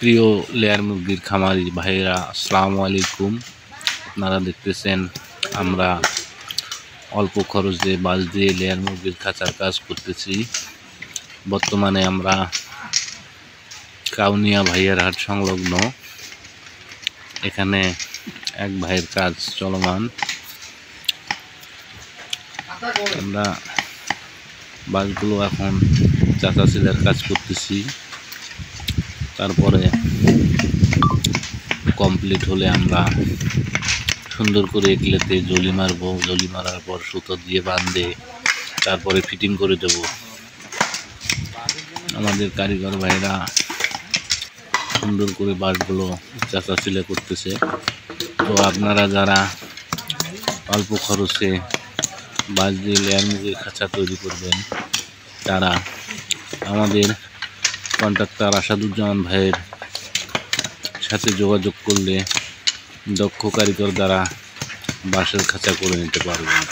প্রিয় লেয়ার মুরগির খামারি ভাইরা, আসসালামু আলাইকুম। আপনারা দেখতেছেন আমরা অল্প খরচে বাঁশ দিয়ে লেয়ার মুরগির খাঁচার কাজ করতেছি। বর্তমানে আমরা কাউনিয়া ভাইয়ের হাট সংলগ্ন, এখানে এক ভাইয়ের কাজ চলমান। আমরা বাঁশগুলো এখন চাচা ছেলের কাজ করতেছি, তারপরে কমপ্লিট হলে আমরা সুন্দর করে এগুলোতে জলি মারবো। জলি মারার পর সুতো দিয়ে বাঁধে তারপরে ফিটিং করে দেব। আমাদের কারিগর ভাইরা সুন্দর করে বাঁশগুলো চাচা ছেলে করতেছে। তো আপনারা যারা অল্প খরচে বাঁশ দিয়ে লেয়ার মুরগির খাঁচা তৈরি করবেন, তারা আমাদের কন্ট্রাক্টর আসাদুজ্জামান ভাইয়ের সাথে যোগাযোগ করলে দক্ষ কারিগর দ্বারা বাঁশের খাঁচা করে নিতে পারবেন।